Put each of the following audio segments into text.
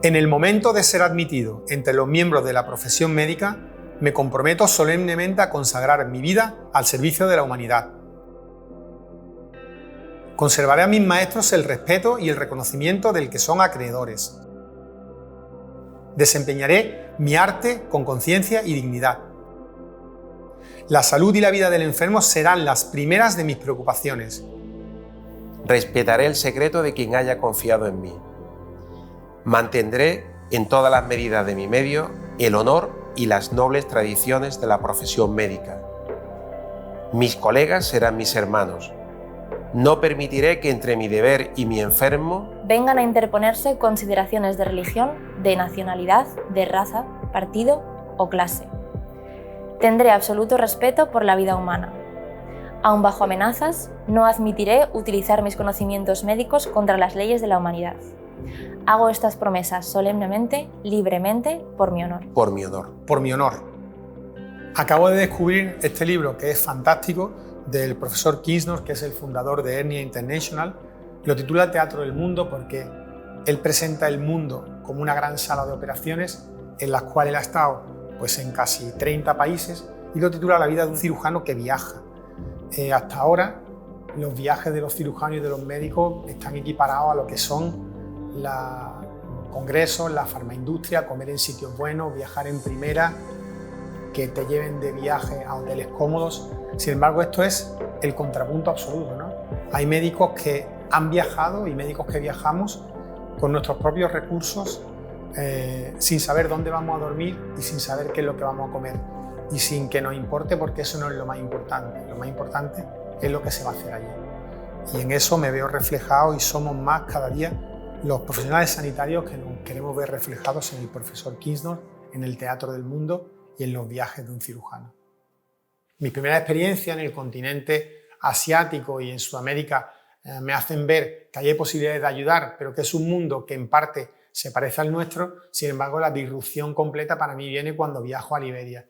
En el momento de ser admitido entre los miembros de la profesión médica, me comprometo solemnemente a consagrar mi vida al servicio de la humanidad. Conservaré a mis maestros el respeto y el reconocimiento del que son acreedores. Desempeñaré mi arte con conciencia y dignidad. La salud y la vida del enfermo serán las primeras de mis preocupaciones. Respetaré el secreto de quien haya confiado en mí. Mantendré en todas las medidas de mi medio el honor y las nobles tradiciones de la profesión médica. Mis colegas serán mis hermanos. No permitiré que entre mi deber y mi enfermo vengan a interponerse consideraciones de religión, de nacionalidad, de raza, partido o clase. Tendré absoluto respeto por la vida humana. Aun bajo amenazas, no admitiré utilizar mis conocimientos médicos contra las leyes de la humanidad. Hago estas promesas solemnemente, libremente, por mi honor. Por mi honor. Por mi honor. Acabo de descubrir este libro que es fantástico, del profesor Kinsnor, que es el fundador de Hernia International. Lo titula Teatro del Mundo porque él presenta el mundo como una gran sala de operaciones en las cuales ha estado pues, en casi 30 países, y lo titula La vida de un cirujano que viaja. Hasta ahora los viajes de los cirujanos y de los médicos están equiparados a lo que son los congresos, la farmaindustria, comer en sitios buenos, viajar en primera, que te lleven de viaje a hoteles cómodos. Sin embargo, esto es el contrapunto absoluto, ¿no? Hay médicos que han viajado y médicos que viajamos con nuestros propios recursos, sin saber dónde vamos a dormir y sin saber qué es lo que vamos a comer, y sin que nos importe, porque eso no es lo más importante. Lo más importante es lo que se va a hacer allí. Y en eso me veo reflejado, y somos más cada día los profesionales sanitarios que nos queremos ver reflejados en el profesor Kinsnor, en el Teatro del Mundo y en los viajes de un cirujano. Mis primeras experiencias en el continente asiático y en Sudamérica me hacen ver que hay posibilidades de ayudar, pero que es un mundo que en parte se parece al nuestro. Sin embargo, la disrupción completa para mí viene cuando viajo a Liberia,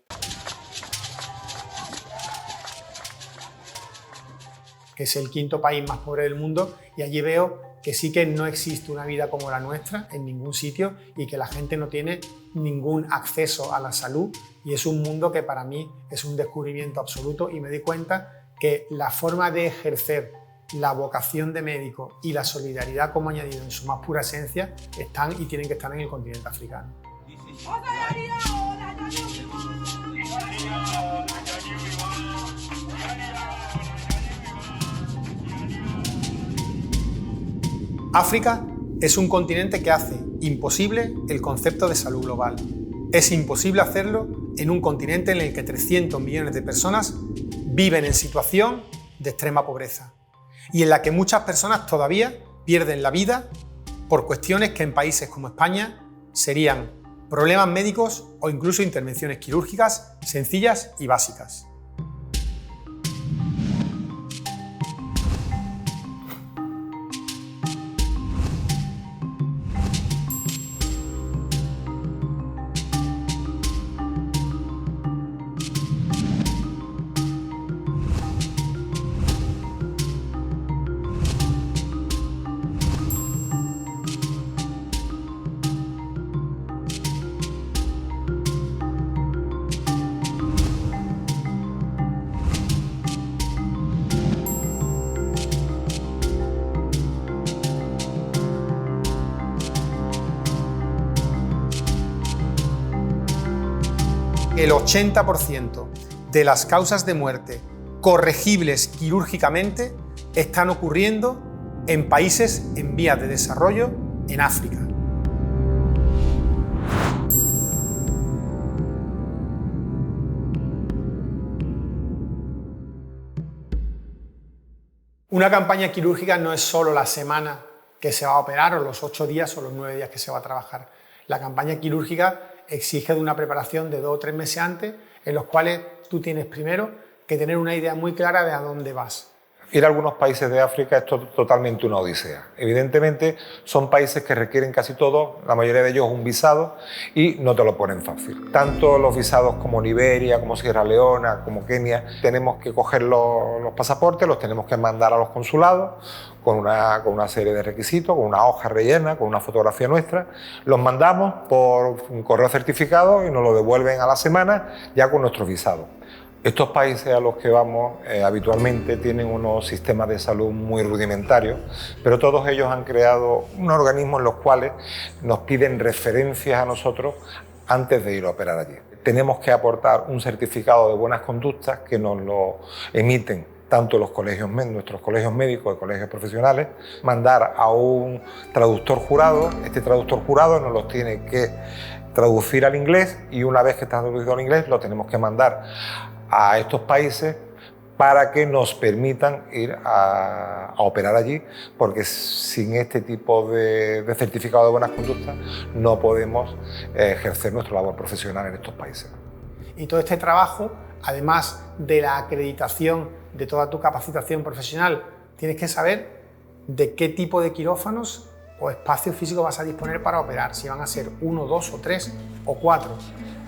que es el quinto país más pobre del mundo, y allí veo que sí que no existe una vida como la nuestra en ningún sitio, y que la gente no tiene ningún acceso a la salud, y es un mundo que para mí es un descubrimiento absoluto, y me di cuenta que la forma de ejercer la vocación de médico y la solidaridad como añadido en su más pura esencia están y tienen que estar en el continente africano. África es un continente que hace imposible el concepto de salud global. Es imposible hacerlo en un continente en el que 300 millones de personas viven en situación de extrema pobreza, y en la que muchas personas todavía pierden la vida por cuestiones que en países como España serían problemas médicos o incluso intervenciones quirúrgicas sencillas y básicas. El 80% de las causas de muerte corregibles quirúrgicamente están ocurriendo en países en vías de desarrollo en África. Una campaña quirúrgica no es solo la semana que se va a operar, o los 8 días o los 9 días que se va a trabajar. La campaña quirúrgica exige de una preparación de 2 o 3 meses antes, en los cuales tú tienes primero que tener una idea muy clara de a dónde vas. Ir a algunos países de África es totalmente una odisea. Evidentemente son países que requieren casi todo, la mayoría de ellos un visado, y no te lo ponen fácil. Tanto los visados como Liberia, como Sierra Leona, como Kenia, tenemos que coger los pasaportes, los tenemos que mandar a los consulados con una serie de requisitos, con una hoja rellena, con una fotografía nuestra. Los mandamos por un correo certificado y nos lo devuelven a la semana ya con nuestros visados. Estos países a los que vamos habitualmente tienen unos sistemas de salud muy rudimentarios, pero todos ellos han creado un organismo en los cuales nos piden referencias a nosotros antes de ir a operar allí. Tenemos que aportar un certificado de buenas conductas que nos lo emiten tanto los colegios, nuestros colegios médicos y colegios profesionales, mandar a un traductor jurado. Este traductor jurado nos los tiene que traducir al inglés y una vez que está traducido al inglés lo tenemos que mandar a estos países para que nos permitan ir a operar allí, porque sin este tipo de certificado de buenas conductas no podemos ejercer nuestra labor profesional en estos países. Y todo este trabajo, además de la acreditación de toda tu capacitación profesional, tienes que saber de qué tipo de quirófanos o espacios físicos vas a disponer para operar, si van a ser 1, 2 o 3 o 4.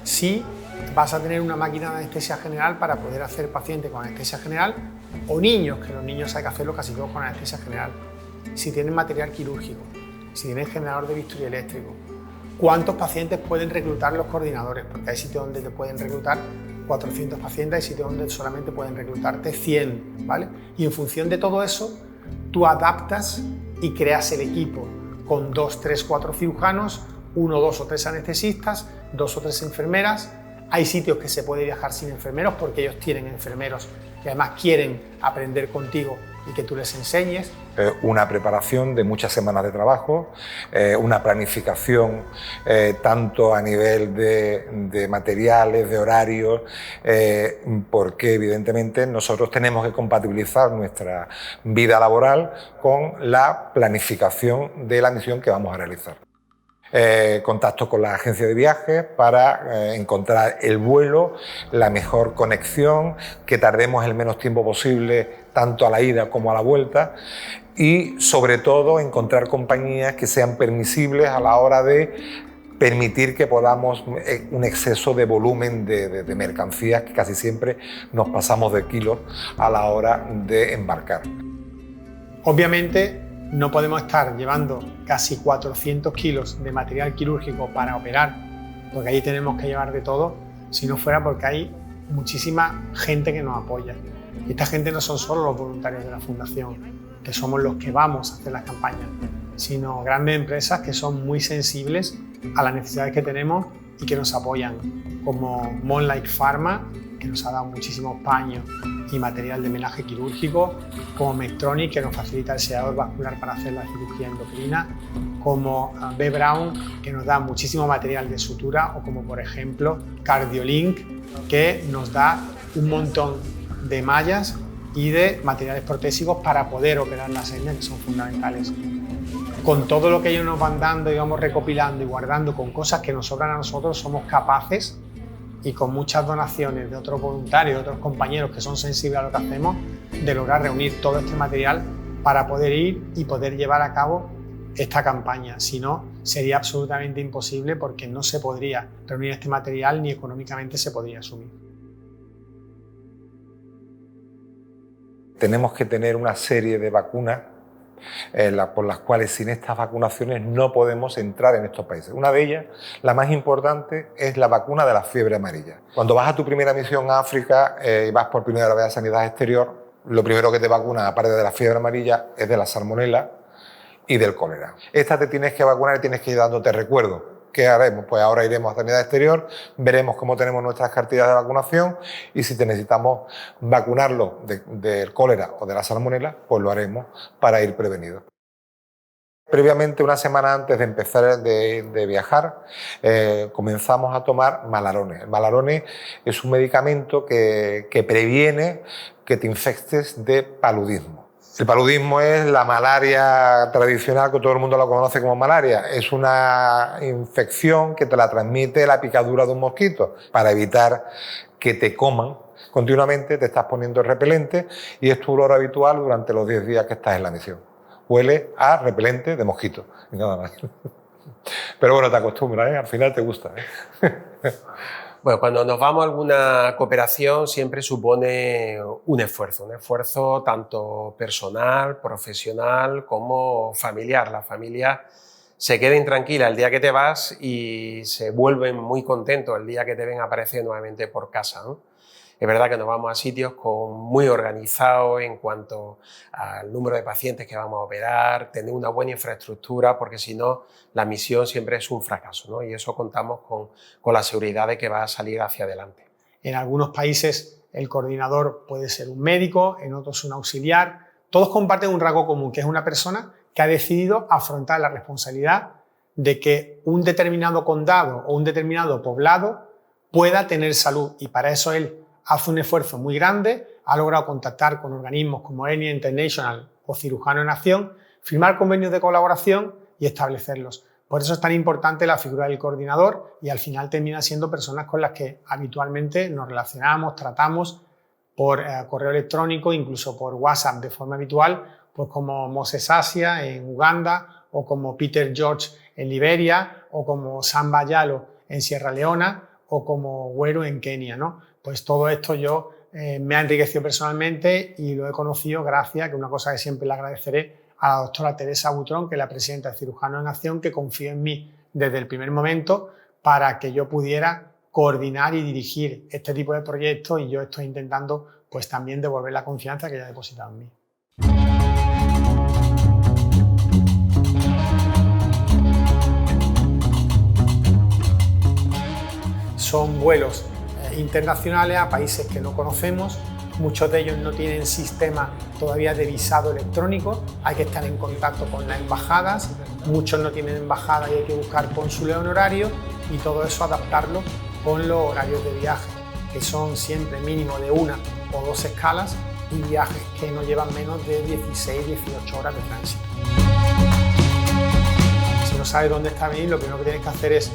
Si vas a tener una máquina de anestesia general para poder hacer pacientes con anestesia general o niños, que los niños hay que hacerlo casi todos con anestesia general. Si tienen material quirúrgico, si tienen generador de bisturí eléctrico, cuántos pacientes pueden reclutar los coordinadores, porque hay sitios donde te pueden reclutar 400 pacientes, hay sitios donde solamente pueden reclutarte 100, ¿vale? Y en función de todo eso, tú adaptas y creas el equipo con 2, 3, 4 cirujanos, 1, 2 o 3 anestesistas, 2 o 3 enfermeras. Hay sitios que se puede viajar sin enfermeros porque ellos tienen enfermeros que además quieren aprender contigo y que tú les enseñes. Una preparación de muchas semanas de trabajo, una planificación tanto a nivel de materiales, de horarios, porque evidentemente nosotros tenemos que compatibilizar nuestra vida laboral con la planificación de la misión que vamos a realizar. Contacto con la agencia de viajes para encontrar el vuelo, la mejor conexión, que tardemos el menos tiempo posible tanto a la ida como a la vuelta y sobre todo encontrar compañías que sean permisibles a la hora de permitir que podamos un exceso de volumen de mercancías, que casi siempre nos pasamos de kilos a la hora de embarcar. Obviamente no podemos estar llevando casi 400 kilos de material quirúrgico para operar, porque allí tenemos que llevar de todo, si no fuera porque hay muchísima gente que nos apoya. Y esta gente no son solo los voluntarios de la Fundación, que somos los que vamos a hacer las campañas, sino grandes empresas que son muy sensibles a las necesidades que tenemos y que nos apoyan, como Moonlight Pharma, que nos ha dado muchísimos paños y material de menaje quirúrgico, como Medtronic, que nos facilita el sedador vascular para hacer la cirugía endocrina, como B. Braun, que nos da muchísimo material de sutura, o como por ejemplo Cardiolink, que nos da un montón de mallas y de materiales protésicos para poder operar las hernias, que son fundamentales. Con todo lo que ellos nos van dando y vamos recopilando y guardando, con cosas que nos sobran a nosotros, somos capaces, y con muchas donaciones de otros voluntarios, de otros compañeros que son sensibles a lo que hacemos, de lograr reunir todo este material para poder ir y poder llevar a cabo esta campaña. Si no, sería absolutamente imposible, porque no se podría reunir este material ni económicamente se podría asumir. Tenemos que tener una serie de vacunas por las cuales sin estas vacunaciones no podemos entrar en estos países. Una de ellas, la más importante, es la vacuna de la fiebre amarilla. Cuando vas a tu primera misión a África y vas por primera vez a Sanidad Exterior, lo primero que te vacunan, aparte de la fiebre amarilla, es de la salmonela y del cólera. Esta te tienes que vacunar y tienes que ir dándote recuerdo. ¿Qué haremos? Pues ahora iremos a Sanidad Exterior, veremos cómo tenemos nuestras cartillas de vacunación y si te necesitamos vacunarlo del cólera o de la salmonela, pues lo haremos para ir prevenidos. Previamente, una semana antes de empezar de viajar, comenzamos a tomar Malarone. El Malarone es un medicamento que previene que te infectes de paludismo. El paludismo es la malaria tradicional, que todo el mundo la conoce como malaria. Es una infección que te la transmite la picadura de un mosquito. Para evitar que te coman continuamente, te estás poniendo repelente y es tu olor habitual durante los 10 días que estás en la misión. Huele a repelente de mosquito y nada más. Pero bueno, te acostumbras, ¿eh? Al final te gusta, ¿eh? Bueno, cuando nos vamos a alguna cooperación siempre supone un esfuerzo tanto personal, profesional como familiar. La familia se queda intranquila el día que te vas y se vuelven muy contentos el día que te ven aparecer nuevamente por casa, ¿no? Es verdad que nos vamos a sitios muy organizados en cuanto al número de pacientes que vamos a operar, tener una buena infraestructura, porque si no, la misión siempre es un fracaso, ¿no? Y eso contamos con la seguridad de que va a salir hacia adelante. En algunos países el coordinador puede ser un médico, en otros un auxiliar. Todos comparten un rasgo común, que es una persona que ha decidido afrontar la responsabilidad de que un determinado condado o un determinado poblado pueda tener salud, y para eso él hace un esfuerzo muy grande, ha logrado contactar con organismos como Hernia International o Cirujano en Acción, firmar convenios de colaboración y establecerlos. Por eso es tan importante la figura del coordinador y al final termina siendo personas con las que habitualmente nos relacionamos, tratamos por correo electrónico, incluso por WhatsApp de forma habitual, pues como Moses Asia en Uganda o como Peter George en Liberia o como Samba Yalo en Sierra Leona o como Güero en Kenia, ¿no? Pues todo esto me ha enriquecido personalmente y lo he conocido gracias, que una cosa que siempre le agradeceré, a la doctora Teresa Butrón, que es la presidenta de Cirujanos en Acción, que confió en mí desde el primer momento para que yo pudiera coordinar y dirigir este tipo de proyectos, y yo estoy intentando pues también devolver la confianza que ella ha depositado en mí. Son vuelos internacionales a países que no conocemos, muchos de ellos no tienen sistema todavía de visado electrónico, hay que estar en contacto con las embajadas, muchos no tienen embajada y hay que buscar cónsules honorarios, y todo eso adaptarlo con los horarios de viaje, que son siempre mínimo de 1 o 2 escalas y viajes que no llevan menos de 16-18 horas de tránsito. Si no sabes dónde está Benín, lo primero que tienes que hacer es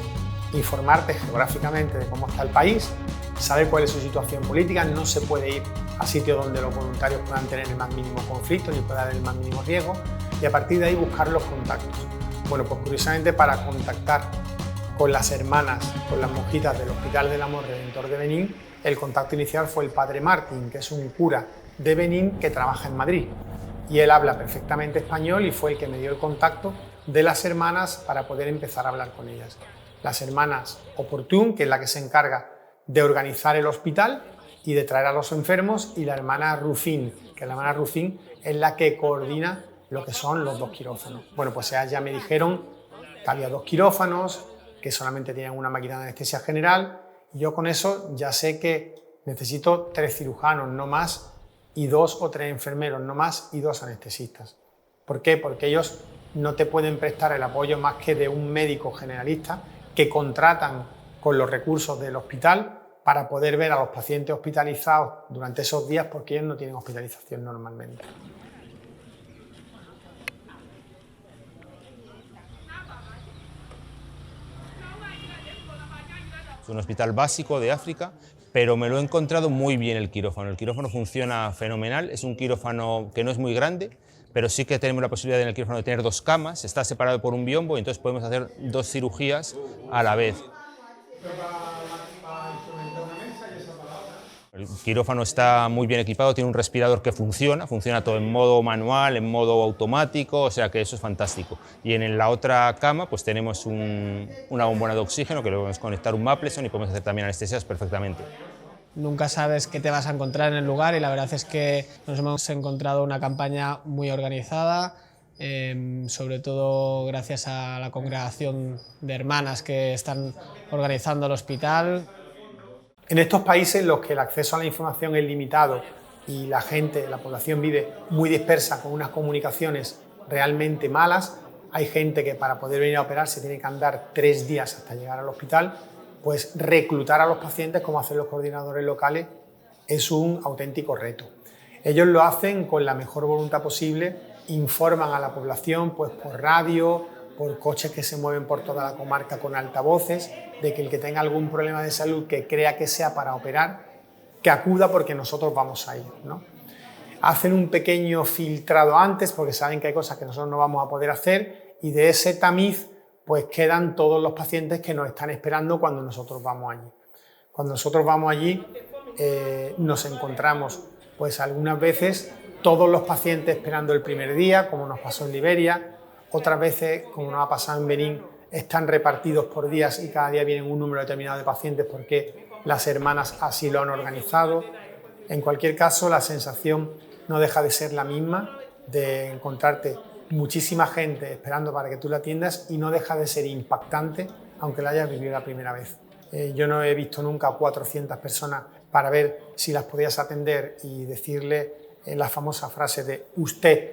informarte geográficamente de cómo está el país, saber cuál es su situación política. No se puede ir a sitios donde los voluntarios puedan tener el más mínimo conflicto ni pueda haber el más mínimo riesgo, y a partir de ahí buscar los contactos. Bueno, pues curiosamente, para contactar con las hermanas, con las monjitas del Hospital del Amor Redentor de Benín, el contacto inicial fue el padre Martín, que es un cura de Benín que trabaja en Madrid, y él habla perfectamente español y fue el que me dio el contacto de las hermanas para poder empezar a hablar con ellas. Las hermanas Oportún, que es la que se encarga de organizar el hospital y de traer a los enfermos, y la hermana Rufín, que la hermana Rufín es la que coordina lo que son los 2 quirófanos. Bueno, pues ellas ya me dijeron que había 2 quirófanos, que solamente tenían una máquina de anestesia general, y yo con eso ya sé que necesito 3 cirujanos, no más, y 2 o 3 enfermeros, no más, y 2 anestesistas. ¿Por qué? Porque ellos no te pueden prestar el apoyo más que de un médico generalista que contratan con los recursos del hospital para poder ver a los pacientes hospitalizados durante esos días, porque ellos no tienen hospitalización normalmente. Es un hospital básico de África, pero me lo he encontrado muy bien el quirófano. El quirófano funciona fenomenal, es un quirófano que no es muy grande, pero sí que tenemos la posibilidad en el quirófano de tener 2 camas, está separado por un biombo, y entonces podemos hacer 2 cirugías a la vez. El quirófano está muy bien equipado, tiene un respirador que funciona todo en modo manual, en modo automático, o sea que eso es fantástico. Y en la otra cama pues tenemos una bombona de oxígeno que le podemos conectar un Mapleson y podemos hacer también anestesias perfectamente. Nunca sabes qué te vas a encontrar en el lugar, y la verdad es que nos hemos encontrado una campaña muy organizada, sobre todo gracias a la congregación de hermanas que están organizando el hospital. En estos países en los que el acceso a la información es limitado y la gente, la población vive muy dispersa con unas comunicaciones realmente malas, hay gente que para poder venir a operar se tiene que andar 3 días hasta llegar al hospital, pues reclutar a los pacientes, como hacen los coordinadores locales, es un auténtico reto. Ellos lo hacen con la mejor voluntad posible, informan a la población pues por radio, por coches que se mueven por toda la comarca con altavoces, de que el que tenga algún problema de salud que crea que sea para operar, que acuda porque nosotros vamos a ir, ¿no? Hacen un pequeño filtrado antes porque saben que hay cosas que nosotros no vamos a poder hacer y de ese tamiz pues quedan todos los pacientes que nos están esperando cuando nosotros vamos allí. Cuando nosotros vamos allí nos encontramos pues algunas veces todos los pacientes esperando el primer día, como nos pasó en Liberia, otras veces, como nos ha pasado en Benín, están repartidos por días y cada día vienen un número determinado de pacientes porque las hermanas así lo han organizado. En cualquier caso, la sensación no deja de ser la misma, de encontrarte muchísima gente esperando para que tú la atiendas y no deja de ser impactante, aunque la hayas vivido la primera vez. Yo no he visto nunca 400 personas para ver si las podías atender y decirle la famosa frase de usted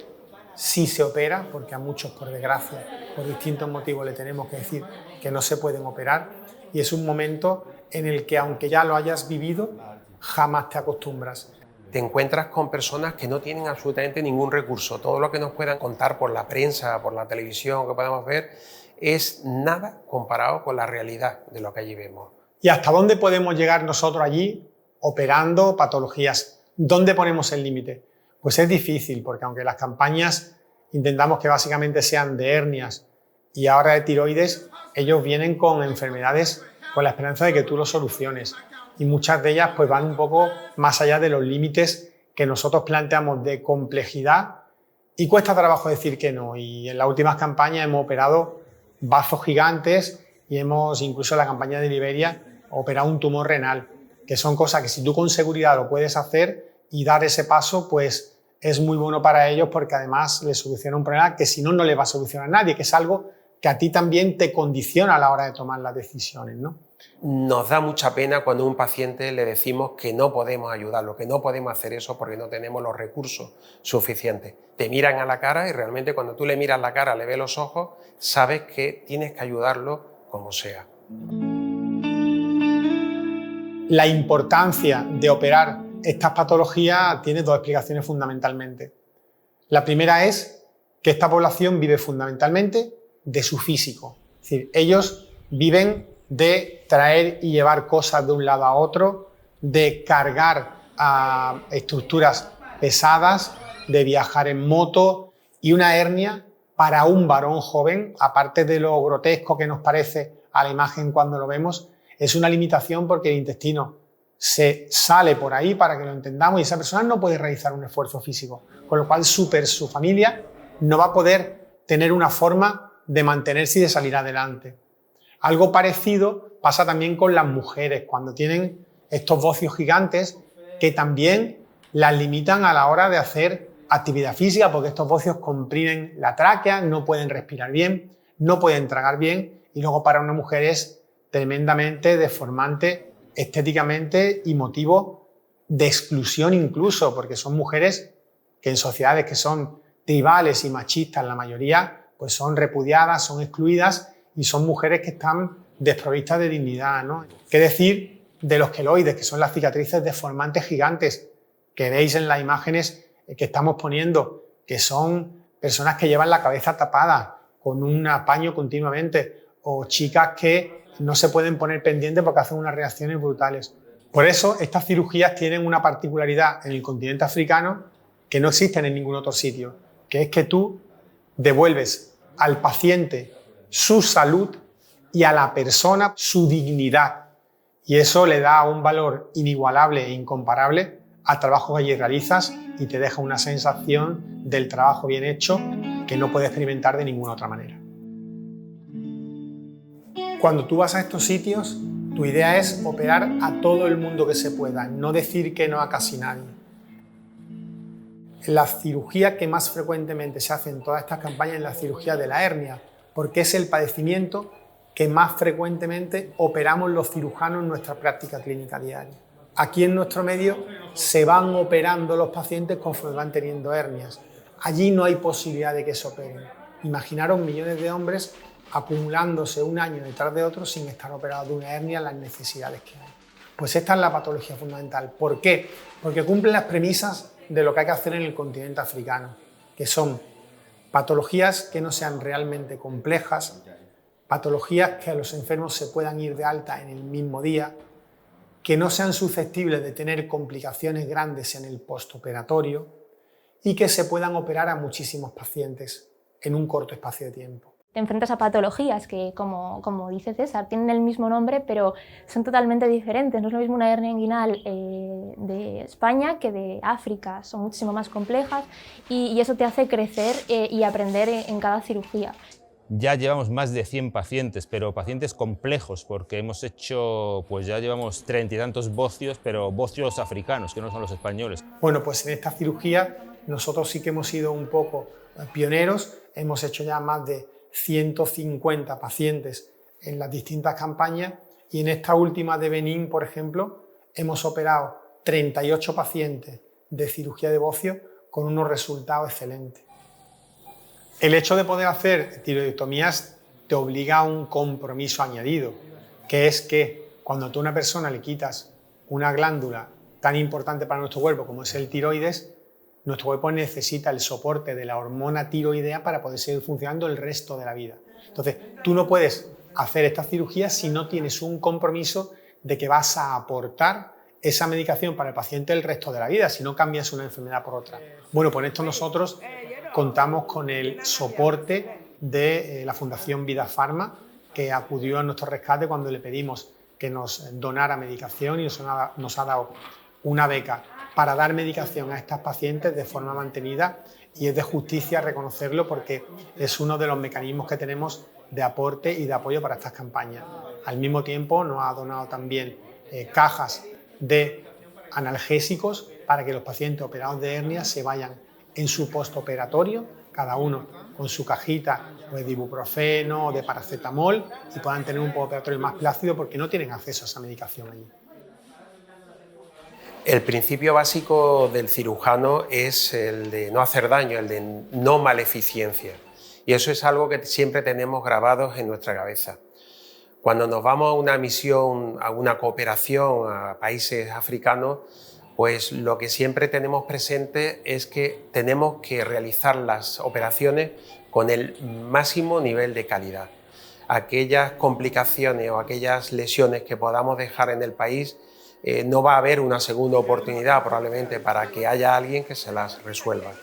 sí se opera, porque a muchos, por desgracia, por distintos motivos le tenemos que decir que no se pueden operar, y es un momento en el que, aunque ya lo hayas vivido, jamás te acostumbras. Te encuentras con personas que no tienen absolutamente ningún recurso. Todo lo que nos puedan contar por la prensa, por la televisión, que podamos ver, es nada comparado con la realidad de lo que allí vemos. ¿Y hasta dónde podemos llegar nosotros allí operando patologías? ¿Dónde ponemos el límite? Pues es difícil, porque aunque las campañas intentamos que básicamente sean de hernias y ahora de tiroides, ellos vienen con enfermedades con la esperanza de que tú lo soluciones. Y muchas de ellas pues van un poco más allá de los límites que nosotros planteamos de complejidad y cuesta trabajo decir que no. Y en las últimas campañas hemos operado bazos gigantes y hemos, incluso en la campaña de Liberia, operado un tumor renal, que son cosas que si tú con seguridad lo puedes hacer y dar ese paso, pues es muy bueno para ellos porque además les soluciona un problema que si no, no le va a solucionar a nadie, que es algo que a ti también te condiciona a la hora de tomar las decisiones, ¿no? Nos da mucha pena cuando a un paciente le decimos que no podemos ayudarlo, que no podemos hacer eso porque no tenemos los recursos suficientes. Te miran a la cara y realmente cuando tú le miras la cara, le ves los ojos, sabes que tienes que ayudarlo como sea. La importancia de operar estas patologías tiene dos explicaciones fundamentalmente. La primera es que esta población vive fundamentalmente de su físico. Es decir, ellos viven de traer y llevar cosas de un lado a otro, de cargar a estructuras pesadas, de viajar en moto, y una hernia para un varón joven, aparte de lo grotesco que nos parece a la imagen cuando lo vemos, es una limitación porque el intestino se sale por ahí para que lo entendamos y esa persona no puede realizar un esfuerzo físico, con lo cual su familia no va a poder tener una forma de mantenerse y de salir adelante. Algo parecido pasa también con las mujeres, cuando tienen estos bocios gigantes que también las limitan a la hora de hacer actividad física, porque estos bocios comprimen la tráquea, no pueden respirar bien, no pueden tragar bien, y luego para una mujer es tremendamente deformante estéticamente y motivo de exclusión incluso, porque son mujeres que en sociedades que son tribales y machistas, la mayoría, pues son repudiadas, son excluidas y son mujeres que están desprovistas de dignidad, ¿no? ¿Qué decir de los queloides, que son las cicatrices deformantes gigantes que veis en las imágenes que estamos poniendo, que son personas que llevan la cabeza tapada con un paño continuamente, o chicas que no se pueden poner pendientes porque hacen unas reacciones brutales? Por eso estas cirugías tienen una particularidad en el continente africano que no existen en ningún otro sitio, que es que tú devuelves al paciente su salud y a la persona su dignidad. Y eso le da un valor inigualable e incomparable al trabajo que allí realizas y te deja una sensación del trabajo bien hecho que no puedes experimentar de ninguna otra manera. Cuando tú vas a estos sitios, tu idea es operar a todo el mundo que se pueda, no decir que no a casi nadie. La cirugía que más frecuentemente se hace en todas estas campañas es la cirugía de la hernia, porque es el padecimiento que más frecuentemente operamos los cirujanos en nuestra práctica clínica diaria. Aquí en nuestro medio se van operando los pacientes conforme van teniendo hernias. Allí no hay posibilidad de que se operen. Imaginaros millones de hombres acumulándose un año detrás de otro sin estar operados de una hernia, las necesidades que hay. Pues esta es la patología fundamental. ¿Por qué? Porque cumple las premisas de lo que hay que hacer en el continente africano, que son patologías que no sean realmente complejas, patologías que a los enfermos se puedan ir de alta en el mismo día, que no sean susceptibles de tener complicaciones grandes en el postoperatorio y que se puedan operar a muchísimos pacientes en un corto espacio de tiempo. Te enfrentas a patologías que, como dice César, tienen el mismo nombre pero son totalmente diferentes. No es lo mismo una hernia inguinal de España que de África, son muchísimo más complejas y eso te hace crecer y aprender en cada cirugía. Ya llevamos más de 100 pacientes, pero pacientes complejos, porque hemos hecho, pues ya llevamos 30 y tantos bocios, pero bocios africanos, que no son los españoles. Bueno, pues en esta cirugía nosotros sí que hemos sido un poco pioneros, hemos hecho ya más de 150 pacientes en las distintas campañas y en esta última de Benín, por ejemplo, hemos operado 38 pacientes de cirugía de bocio con unos resultados excelentes. El hecho de poder hacer tiroidectomías te obliga a un compromiso añadido, que es que cuando tú a una persona le quitas una glándula tan importante para nuestro cuerpo como es el tiroides, nuestro cuerpo necesita el soporte de la hormona tiroidea para poder seguir funcionando el resto de la vida. Entonces, tú no puedes hacer esta cirugía si no tienes un compromiso de que vas a aportar esa medicación para el paciente el resto de la vida, si no cambias una enfermedad por otra. Bueno, pues en esto nosotros contamos con el soporte de la Fundación Vida Pharma, que acudió a nuestro rescate cuando le pedimos que nos donara medicación y nos ha dado una beca para dar medicación a estas pacientes de forma mantenida, y es de justicia reconocerlo porque es uno de los mecanismos que tenemos de aporte y de apoyo para estas campañas. Al mismo tiempo nos ha donado también cajas de analgésicos para que los pacientes operados de hernia se vayan en su postoperatorio, cada uno con su cajita de ibuprofeno o de paracetamol, y puedan tener un postoperatorio más plácido porque no tienen acceso a esa medicación allí. El principio básico del cirujano es el de no hacer daño, el de no maleficencia. Y eso es algo que siempre tenemos grabados en nuestra cabeza. Cuando nos vamos a una misión, a una cooperación a países africanos, pues lo que siempre tenemos presente es que tenemos que realizar las operaciones con el máximo nivel de calidad. Aquellas complicaciones o aquellas lesiones que podamos dejar en el país, no va a haber una segunda oportunidad probablemente para que haya alguien que se las resuelva.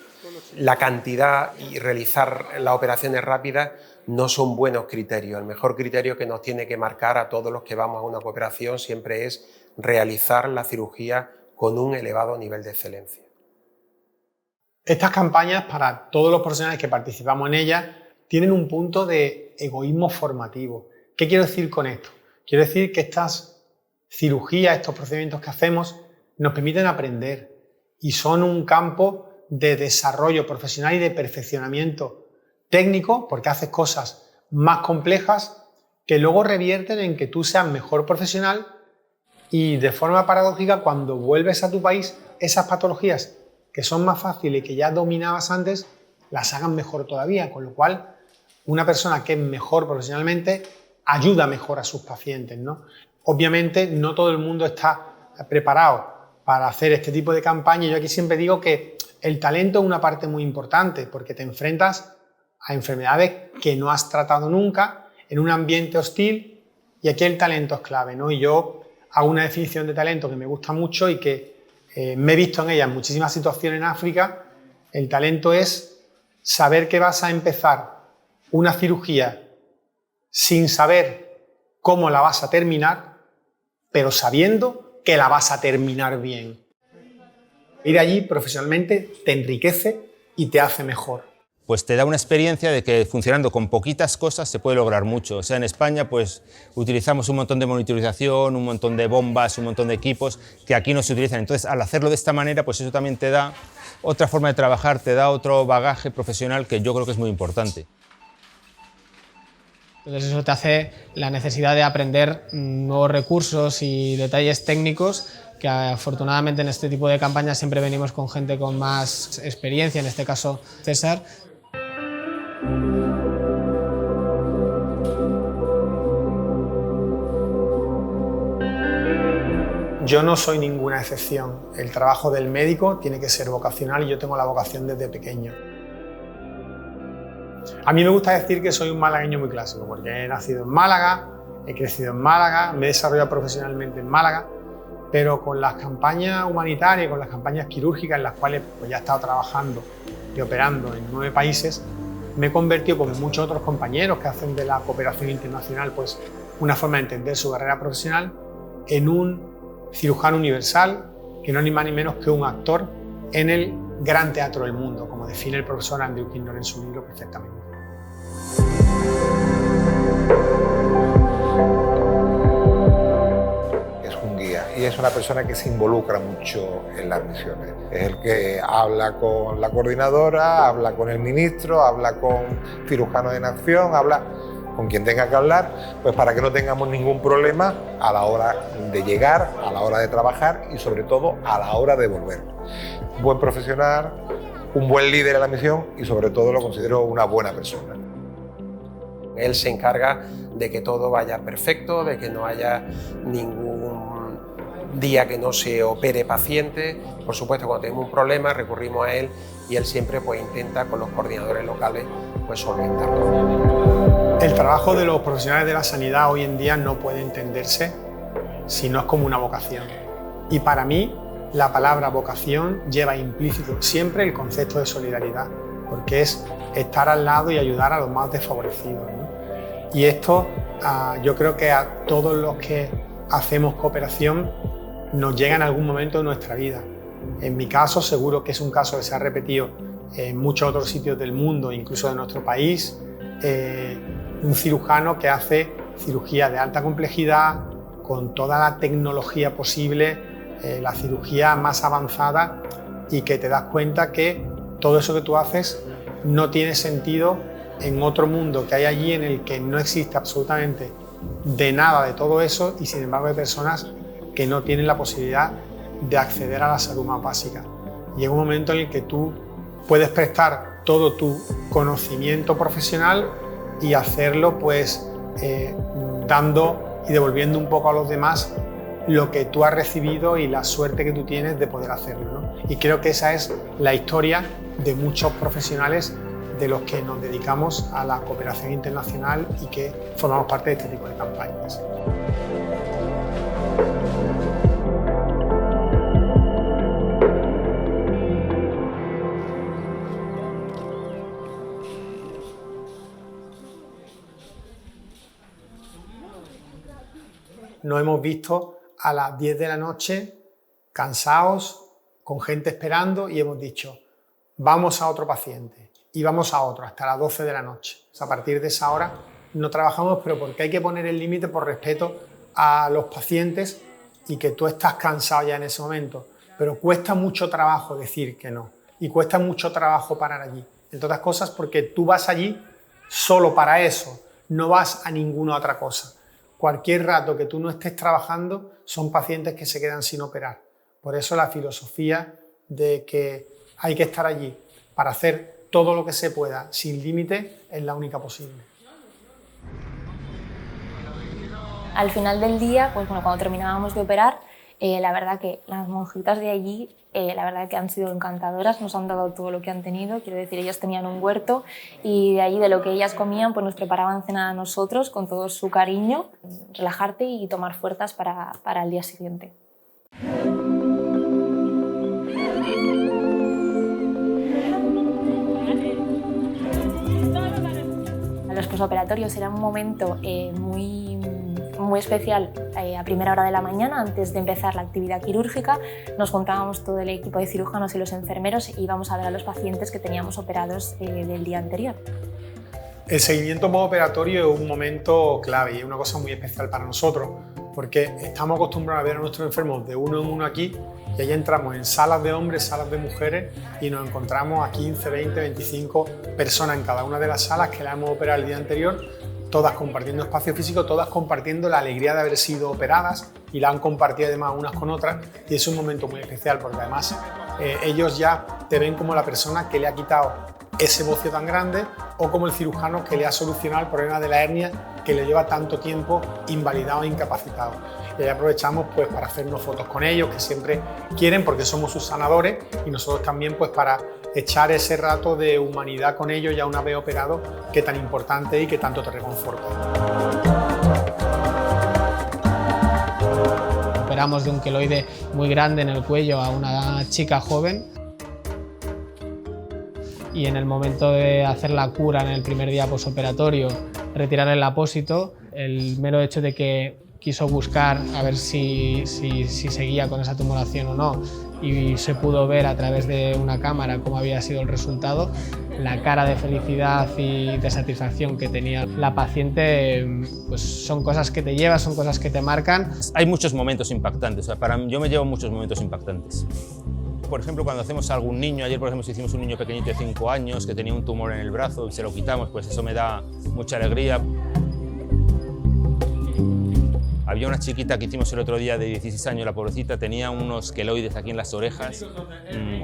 La cantidad y realizar las operaciones rápidas no son buenos criterios. El mejor criterio que nos tiene que marcar a todos los que vamos a una cooperación siempre es realizar la cirugía con un elevado nivel de excelencia. Estas campañas, para todos los profesionales que participamos en ellas, tienen un punto de egoísmo formativo. ¿Qué quiero decir con esto? Quiero decir que estas cirugías, estos procedimientos que hacemos, nos permiten aprender y son un campo de desarrollo profesional y de perfeccionamiento técnico, porque haces cosas más complejas que luego revierten en que tú seas mejor profesional y, de forma paradójica, cuando vuelves a tu país, esas patologías que son más fáciles y que ya dominabas antes, las hagan mejor todavía, con lo cual una persona que es mejor profesionalmente ayuda mejor a sus pacientes, ¿no? Obviamente no todo el mundo está preparado para hacer este tipo de campaña. Yo aquí siempre digo que el talento es una parte muy importante porque te enfrentas a enfermedades que no has tratado nunca en un ambiente hostil y aquí el talento es clave, ¿no? Y yo hago una definición de talento que me gusta mucho y que me he visto en ella en muchísimas situaciones en África. El talento es saber que vas a empezar una cirugía sin saber cómo la vas a terminar, pero sabiendo que la vas a terminar bien. Ir allí profesionalmente te enriquece y te hace mejor. Pues te da una experiencia de que funcionando con poquitas cosas se puede lograr mucho. O sea, en España pues utilizamos un montón de monitorización, un montón de bombas, un montón de equipos que aquí no se utilizan. Entonces, al hacerlo de esta manera, pues eso también te da otra forma de trabajar, te da otro bagaje profesional que yo creo que es muy importante. Entonces eso te hace la necesidad de aprender nuevos recursos y detalles técnicos que afortunadamente en este tipo de campañas siempre venimos con gente con más experiencia, en este caso César. Yo no soy ninguna excepción. El trabajo del médico tiene que ser vocacional y yo tengo la vocación desde pequeño. A mí me gusta decir que soy un malagueño muy clásico porque he nacido en Málaga, he crecido en Málaga, me he desarrollado profesionalmente en Málaga pero con las campañas humanitarias, con las campañas quirúrgicas en las cuales pues, ya he estado trabajando y operando en 9 países, me he convertido, como muchos otros compañeros que hacen de la cooperación internacional pues, una forma de entender su carrera profesional, en un cirujano universal que no es ni más ni menos que un actor en el gran teatro del mundo, como define el profesor Andrew Kinnor en su libro perfectamente. Es un guía y es una persona que se involucra mucho en las misiones. Es el que habla con la coordinadora, habla con el ministro, habla con cirujanos en acción, habla con quien tenga que hablar, pues para que no tengamos ningún problema a la hora de llegar, a la hora de trabajar y sobre todo a la hora de volver. Un buen profesional, un buen líder en la misión y sobre todo lo considero una buena persona. Él se encarga de que todo vaya perfecto, de que no haya ningún día que no se opere paciente. Por supuesto, cuando tenemos un problema recurrimos a él y él siempre pues, intenta con los coordinadores locales pues, solventarlo. El trabajo de los profesionales de la sanidad hoy en día no puede entenderse si no es como una vocación. Y para mí, la palabra vocación lleva implícito siempre el concepto de solidaridad, porque es estar al lado y ayudar a los más desfavorecidos, ¿no? Y esto yo creo que a todos los que hacemos cooperación nos llega en algún momento de nuestra vida. En mi caso, seguro que es un caso que se ha repetido en muchos otros sitios del mundo, incluso de nuestro país. Un cirujano que hace cirugía de alta complejidad, con toda la tecnología posible, la cirugía más avanzada, y que te das cuenta que todo eso que tú haces no tiene sentido en otro mundo que hay allí en el que no existe absolutamente de nada de todo eso, y sin embargo hay personas que no tienen la posibilidad de acceder a la salud más básica. Y es un momento en el que tú puedes prestar todo tu conocimiento profesional y hacerlo pues dando y devolviendo un poco a los demás lo que tú has recibido y la suerte que tú tienes de poder hacerlo, ¿no? Y creo que esa es la historia de muchos profesionales de los que nos dedicamos a la cooperación internacional y que formamos parte de este tipo de campañas. Nos hemos visto a las 10 de la noche, cansados, con gente esperando, y hemos dicho, vamos a otro paciente, y vamos a otro, hasta las 12 de la noche. O sea, a partir de esa hora no trabajamos, pero porque hay que poner el límite por respeto a los pacientes y que tú estás cansado ya en ese momento. Pero cuesta mucho trabajo decir que no, y cuesta mucho trabajo parar allí. Entre otras cosas porque tú vas allí solo para eso, no vas a ninguna otra cosa. Cualquier rato que tú no estés trabajando son pacientes que se quedan sin operar. Por eso la filosofía de que hay que estar allí para hacer todo lo que se pueda sin límite es la única posible. Al final del día, pues bueno, cuando terminábamos de operar, la verdad que las monjitas de allí, la verdad que han sido encantadoras, nos han dado todo lo que han tenido. Quiero decir, ellas tenían un huerto y de allí, de lo que ellas comían, pues nos preparaban cena a nosotros con todo su cariño, relajarte y tomar fuerzas para el día siguiente. Los posoperatorios era un momento muy especial. A primera hora de la mañana, antes de empezar la actividad quirúrgica, nos juntábamos todo el equipo de cirujanos y los enfermeros y íbamos a ver a los pacientes que teníamos operados del día anterior. El seguimiento postoperatorio es un momento clave y es una cosa muy especial para nosotros, porque estamos acostumbrados a ver a nuestros enfermos de uno en uno aquí, y ahí entramos en salas de hombres, salas de mujeres, y nos encontramos a 15, 20, 25 personas en cada una de las salas que la hemos operado el día anterior, todas compartiendo espacio físico, todas compartiendo la alegría de haber sido operadas, y la han compartido además unas con otras, y es un momento muy especial porque además ellos ya te ven como la persona que le ha quitado ese bocio tan grande, o como el cirujano que le ha solucionado el problema de la hernia que le lleva tanto tiempo invalidado e incapacitado. Y ahí aprovechamos pues para hacernos fotos con ellos, que siempre quieren porque somos sus sanadores, y nosotros también pues para echar ese rato de humanidad con ellos ya una vez operado, que tan importante y que tanto te reconforta. operamos de un queloide muy grande en el cuello a una chica joven. Y en el momento de hacer la cura en el primer día posoperatorio, retirar el apósito, el mero hecho de que quiso buscar a ver si seguía con esa tumoración o no, y se pudo ver a través de una cámara cómo había sido el resultado, la cara de felicidad y de satisfacción que tenía la paciente, pues son cosas que te llevas, son cosas que te marcan. Hay muchos momentos impactantes, o sea, yo me llevo muchos momentos impactantes. Por ejemplo, cuando hacemos a algún niño, ayer por ejemplo hicimos un niño pequeñito de 5 años que tenía un tumor en el brazo y se lo quitamos, pues eso me da mucha alegría. Había una chiquita que hicimos el otro día de 16 años, la pobrecita, tenía unos queloides aquí en las orejas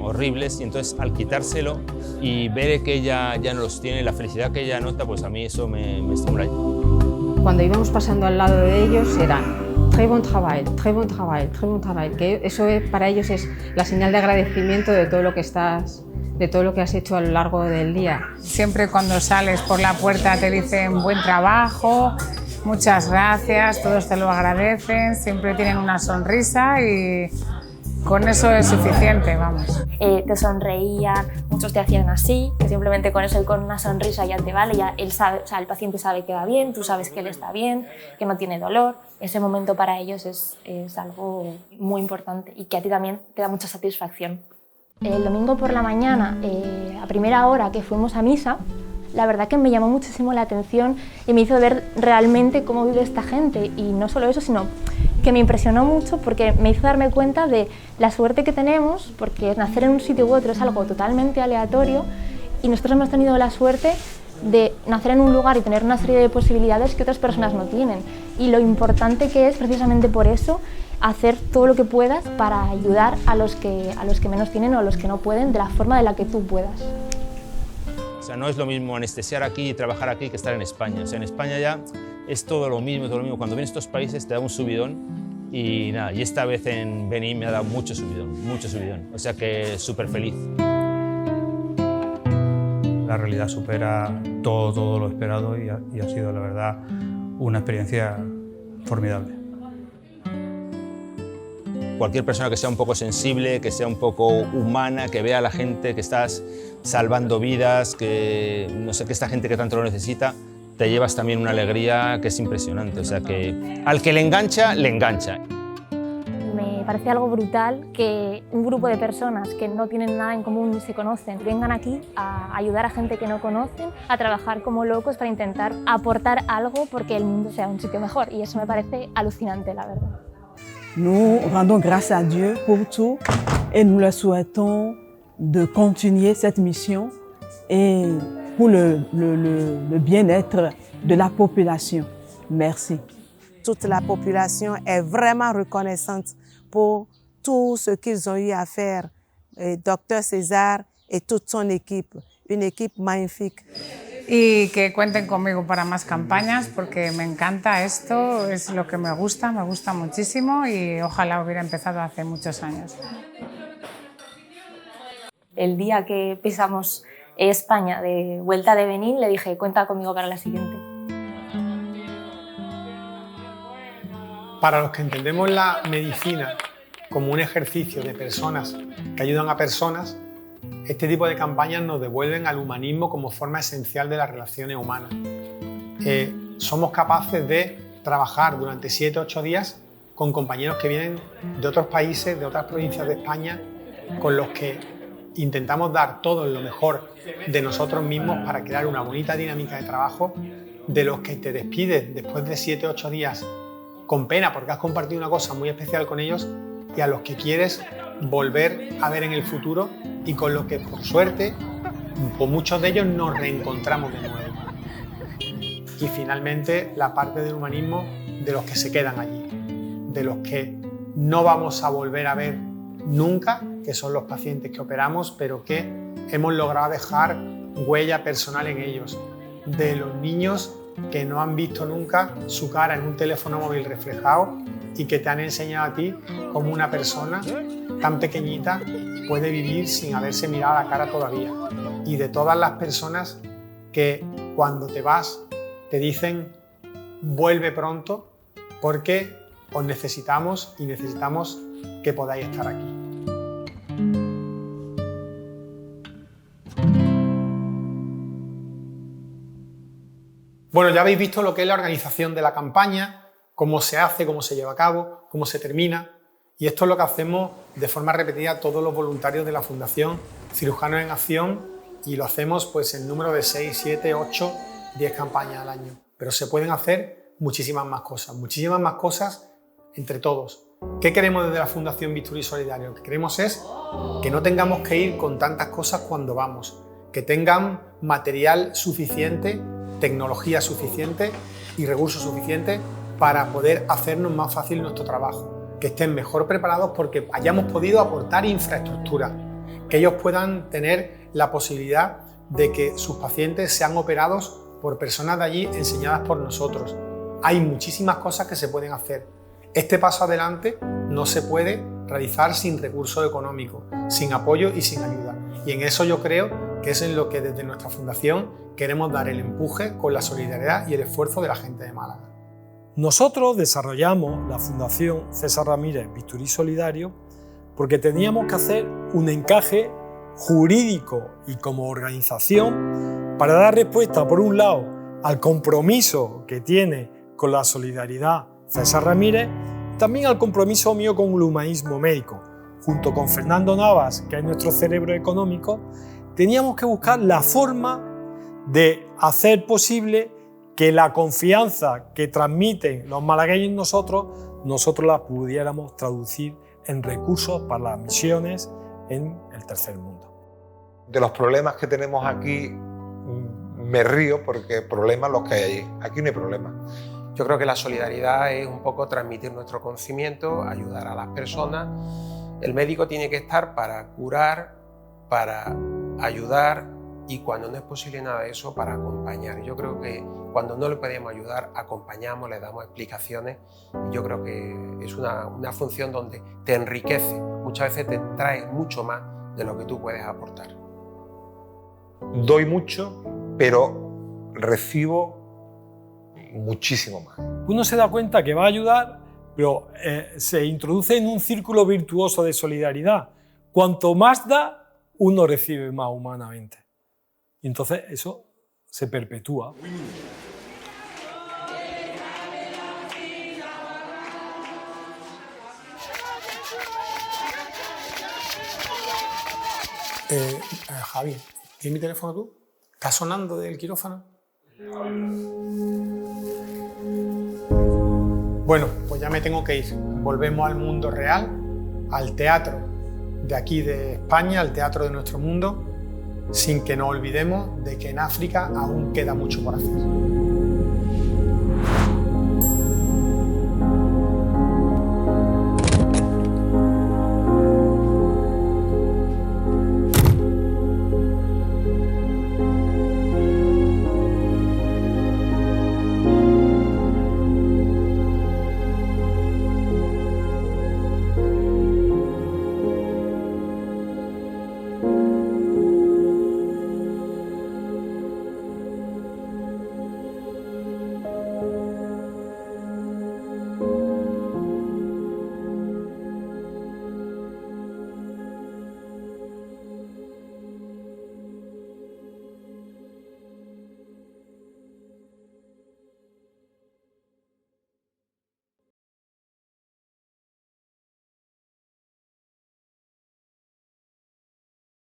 horribles, y entonces al quitárselo y ver que ella ya no los tiene, la felicidad que ella nota, pues a mí eso me estimula. Cuando íbamos pasando al lado de ellos era très bon travail, très bon travail, très bon travail, que eso para ellos es la señal de agradecimiento de todo lo que has hecho a lo largo del día. Siempre cuando sales por la puerta te dicen buen trabajo, muchas gracias, todos te lo agradecen, siempre tienen una sonrisa y con eso es suficiente, vamos. Te sonreían, muchos te hacían así, que simplemente con eso y con una sonrisa ya te vale, ya él sabe, o sea, el paciente sabe que va bien, tú sabes que él está bien, que no tiene dolor. Ese momento para ellos es algo muy importante y que a ti también te da mucha satisfacción. El domingo por la mañana, a primera hora que fuimos a misa, la verdad que me llamó muchísimo la atención y me hizo ver realmente cómo vive esta gente, y no solo eso, sino que me impresionó mucho porque me hizo darme cuenta de la suerte que tenemos, porque nacer en un sitio u otro es algo totalmente aleatorio y nosotros hemos tenido la suerte de nacer en un lugar y tener una serie de posibilidades que otras personas no tienen, y lo importante que es precisamente por eso hacer todo lo que puedas para ayudar a los que menos tienen o a los que no pueden de la forma de la que tú puedas. O sea, no es lo mismo anestesiar aquí y trabajar aquí que estar en España. O sea, en España ya es todo lo mismo, todo lo mismo. Cuando vienes a estos países te da un subidón y nada, y esta vez en Benín me ha dado mucho subidón. O sea que súper feliz. La realidad supera todo lo esperado y ha sido, la verdad, una experiencia formidable. Cualquier persona que sea un poco sensible, que sea un poco humana, que vea a la gente que estás salvando vidas, que no sé, que esta gente que tanto lo necesita, te llevas también una alegría que es impresionante. O sea que al que le engancha, le engancha. Me parece algo brutal que un grupo de personas que no tienen nada en común ni se conocen vengan aquí a ayudar a gente que no conocen, a trabajar como locos para intentar aportar algo porque el mundo sea un sitio mejor, y eso me parece alucinante, la verdad. Nous rendons grâce à Dieu pour tout et nous leur souhaitons de continuer cette mission et pour le bien-être de la population. Merci. Toute la population est vraiment reconnaissante pour tout ce qu'ils ont eu à faire, Dr. César et toute son équipe, une équipe magnifique. Y que cuenten conmigo para más campañas porque me encanta esto, es lo que me gusta muchísimo y ojalá hubiera empezado hace muchos años. El día que pisamos España de vuelta de Benín le dije, cuenta conmigo para la siguiente. Para los que entendemos la medicina como un ejercicio de personas que ayudan a personas, este tipo de campañas nos devuelven al humanismo como forma esencial de las relaciones humanas. Somos capaces de trabajar durante 7 o 8 días con compañeros que vienen de otros países, de otras provincias de España, con los que intentamos dar todo lo mejor de nosotros mismos para crear una bonita dinámica de trabajo, de los que te despides después de 7 o 8 días con pena porque has compartido una cosa muy especial con ellos, y a los que quieres volver a ver en el futuro y con los que, por suerte, con muchos de ellos nos reencontramos de nuevo. Y finalmente, la parte del humanismo de los que se quedan allí, de los que no vamos a volver a ver nunca, que son los pacientes que operamos, pero que hemos logrado dejar huella personal en ellos, de los niños que no han visto nunca su cara en un teléfono móvil reflejado y que te han enseñado a ti cómo una persona tan pequeñita puede vivir sin haberse mirado a la cara todavía. Y de todas las personas que cuando te vas te dicen vuelve pronto porque os necesitamos y necesitamos que podáis estar aquí. Bueno, ya habéis visto lo que es la organización de la campaña, cómo se hace, cómo se lleva a cabo, cómo se termina. Y esto es lo que hacemos de forma repetida todos los voluntarios de la Fundación Cirujanos en Acción, y lo hacemos pues en número de 6, 7, 8, 10 campañas al año. Pero se pueden hacer muchísimas más cosas entre todos. ¿Qué queremos desde la Fundación Bisturí Solidario? Lo que queremos es que no tengamos que ir con tantas cosas cuando vamos, que tengan material suficiente, tecnología suficiente y recursos suficientes para poder hacernos más fácil nuestro trabajo, que estén mejor preparados porque hayamos podido aportar infraestructura, que ellos puedan tener la posibilidad de que sus pacientes sean operados por personas de allí enseñadas por nosotros. Hay muchísimas cosas que se pueden hacer. Este paso adelante no se puede realizar sin recursos económicos, sin apoyo y sin ayuda. Y en eso yo creo que es en lo que desde nuestra fundación queremos dar el empuje con la solidaridad y el esfuerzo de la gente de Málaga. Nosotros desarrollamos la Fundación César Ramírez Bisturí Solidario porque teníamos que hacer un encaje jurídico y como organización para dar respuesta, por un lado, al compromiso que tiene con la solidaridad César Ramírez, también al compromiso mío con el humanismo médico. Junto con Fernando Navas, que es nuestro cerebro económico, teníamos que buscar la forma de hacer posible que la confianza que transmiten los malagueños en nosotros la pudiéramos traducir en recursos para las misiones en el tercer mundo. De los problemas que tenemos aquí me río porque problemas los que hay allí. Aquí no hay problemas. Yo creo que la solidaridad es un poco transmitir nuestro conocimiento, ayudar a las personas. El médico tiene que estar para curar, para ayudar y cuando no es posible nada de eso, para acompañar. Yo creo que cuando no le podemos ayudar, acompañamos, le damos explicaciones. Y yo creo que es una función donde te enriquece. Muchas veces te trae mucho más de lo que tú puedes aportar. Doy mucho, pero recibo muchísimo más. Uno se da cuenta que va a ayudar, pero se introduce en un círculo virtuoso de solidaridad. Cuanto más da, uno recibe más humanamente. Y entonces eso se perpetúa. Javi, ¿tienes mi teléfono tú? ¿Está sonando del quirófano? Bueno, pues ya me tengo que ir. Volvemos al mundo real, al teatro de aquí de España, al teatro de nuestro mundo, sin que nos olvidemos de que en África aún queda mucho por hacer.